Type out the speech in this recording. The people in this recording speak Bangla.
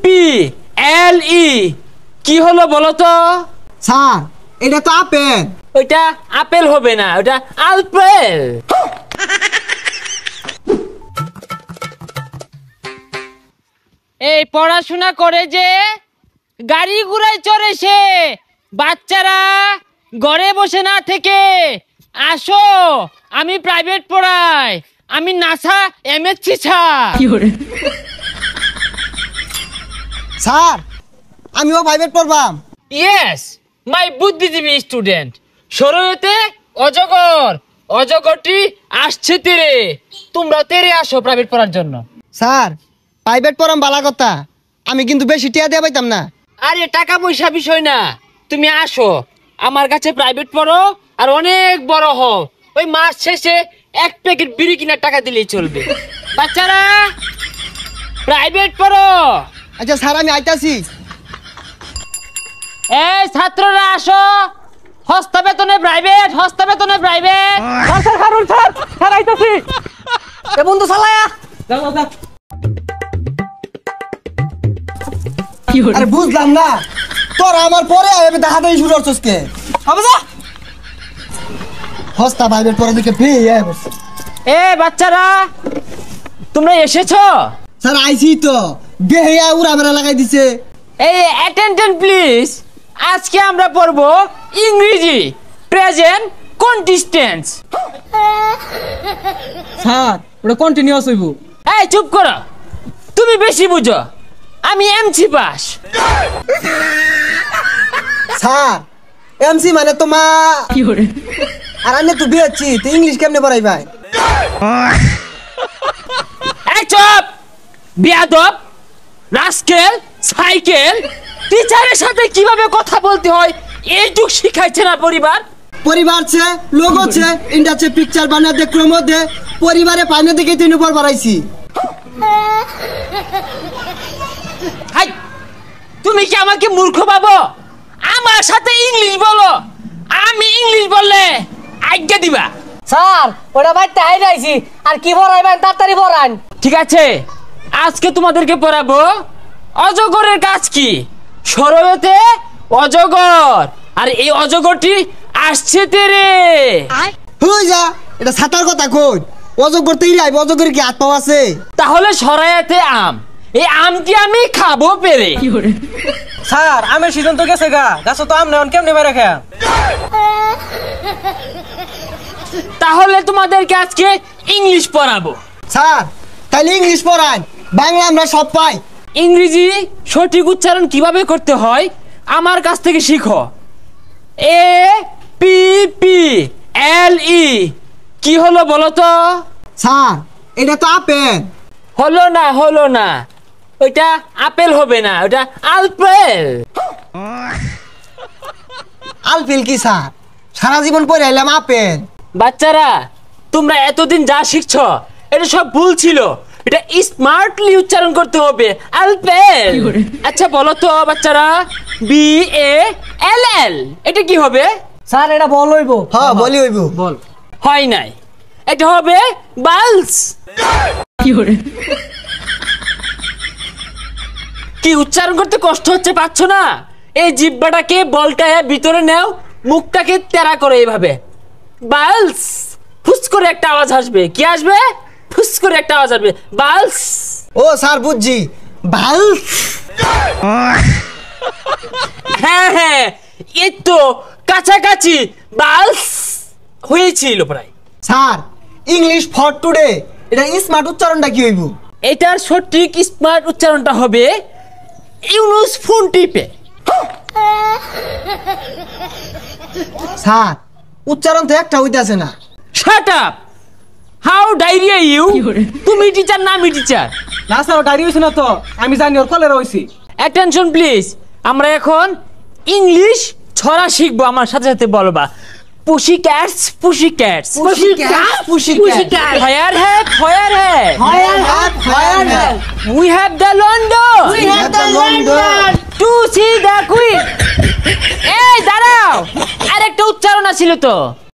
পি এল ই কি হলো বলো তো? স্যার এটা তো আপেল। ওইটা আপেল হবে না, ওটা আলপেল। এই পড়াশোনা করে যে গাড়ি ঘোড়ায় চড়ে সে বাচ্চারা ঘরে বসে না থেকে আসো, আমি প্রাইভেট পড়াই, আমি নাসা এমএসসি স্যার আমিও প্রাইভেট পড়বাম। ইয়েস, মাই বুদ্ধিজীবী স্টুডেন্ট। শরীয়তে অজগর, অজগরটি আসছে তেরে, তোমরা তেরে আসো প্রাইভেট পড়ার জন্য। স্যার প্রাইভেট পড়াম বালা কথা, আমি কিন্তু বেশি টিয়া দিয়ে পাইতাম না। আরে টাকা পয়সা বিষয় না, তুমি আসো আমার কাছে প্রাইভেট পড়ো আর অনেক বড় হও, ওই মাস শেষে এক প্যাকেট বিড়ি কিনার টাকা দিলেই চলবে। বাচ্চারা প্রাইভেট পড়ো। আচ্ছা স্যার আমি আইতাছি। এই ছাত্ররা আসো, হস্তা বেতনে প্রাইভেট, হস্তা বেতনে private. Sir Harun sir, sir আইতাছি। এ বন্ধু চালায়া যাও যাও। আরে বুঝলাম না, তোরা আমার পরে আমি দেখা দেই শুরু করছস কে? হবে যা হস্তা প্রাইভেট পড়া দিকে পেয়ে বস। এ বাচ্চারা তোমরা এসেছো? স্যার আইছি তো, বেহিয়া উড়া বেড়া লাগাই দিছে। এই অ্যাটেনশন প্লিজ, আজকে আমরা পড়বো ইংরেজি প্রেজেন্ট কন্টিস্টেন্স। স্যার ওটা কন্টিনিউয়াস হইব। এই চুপ করো, তুমি বেশি বুঝো, আমি এমসি পাস। স্যার এমসি মানে তোমা আর আমি তো বিয়েছি, তো ইংলিশ কেমনে পড়াই ভাই? এই চুপ বিয়াদব, রাস্কেল, সাইকেল, টিচারের সাথে কিভাবে কথা বলতে হয় এইটুক শিখাইছে না পরিবার? পরিবার ছে লোক আছে ইন্ডাস্ট্রি পিকচার বানা দে ক্রম দে পরিবারে পাইনে দেখে তিন উপর বাড়াইছি। হাই, তুমি কি আমাকে মূর্খ ভাবো? আমার সাথে ইংলিশ বলো, আমি ইংলিশ বললে আজ্ঞা দিবা? স্যার ওটা বাইতে হাই যাইছি, আর কি পড়াইবেন তাড়াতাড়ি পড়ান। ঠিক আছে, আজকে তোমাদেরকে পড়াবো অজগরের কাজ কি। শরয়তে অজগর, আর এই অজগরটি আসছে তেরে। হই যা, এটা ছাতার কথা কই, অজগর তৈরি আইব, অজগরের কি হাত পাও আছে? তাহলে শরায়াতে আম, এই আমটি আমি খাবো পেরে। স্যার আমের সিজন তো গেছে গা, গাছ তো আম নেন কেমনে বেড়ে খা। তাহলে তোমাদেরকে আজকে ইংলিশ পড়াবো। স্যার তাইলে ইংলিশ পড়ান, বাংলা আমরা সব পাই। ইংরেজি সঠিক উচ্চারণ কিভাবে করতে হয় আমার কাছ থেকে শিখো। এ পি পি এল ই কি হলো বলো তো? স্যার এটা তো আপেল। হলো না, হলো না, ওইটা আপেল হবে না, ওটা আলপেল। আলপেল কি স্যার? সারা জীবন পড়ে আইলাম আপেল। বাচ্চারা তোমরা এতদিন যা শিখছো এটা সব ভুল ছিল, এটা স্মার্টলি উচ্চারণ করতে হবে, আলপেল। আচ্ছা বলো তো বাচ্চারা, বি এ এল এল এটা কি হবে? স্যার এটা বল হইব। হ্যাঁ বলি হইব। বল হয় নাই, এটা হবে বালস। কি উচ্চারণ করতে কষ্ট হচ্ছে, পাচ্ছ না? এই জিহ্বাটাকে বলটায় ভিতরে নেও, মুখটাকে তেরা করে এইভাবে বালস। ফুস করে একটা আওয়াজ আসবে, কি আসবে? ফুস করে একটা আওয়াজ আসবে, বালস। ও স্যার বুঝছি, ভাল। হ্যাঁ হ্যাঁ, এই তো কাছাকাছি, বালস হয়েছিল প্রায়। স্যার ইংলিশ ফর টুডে এটা স্মার্ট উচ্চারণটা কি হইব? এটার সঠিক স্মার্ট উচ্চারণটা হবে ইউনুস ফোন টিপে। স্যার উচ্চারণ তো একটা হইতাছে না। Shut up, how dare you? তুমি টিচার না আমি টিচার? না স্যার গাড়ি হইছে না তো, আমি জানি ওর কলেরা হইছি। অ্যাটেনশন প্লিজ, আমরা এখন ইংলিশ ছড়া শিখবো, আমার সাথে সাথে বলবা। Pussy cats, pussy cats, pussy cat, pussy cat. Fire hap, fire hap, fire hap, fire hap. We have the London, We have the London. To see the queen. এই দাঁড়াও, আরেকটা উচ্চারণ ছিল তো।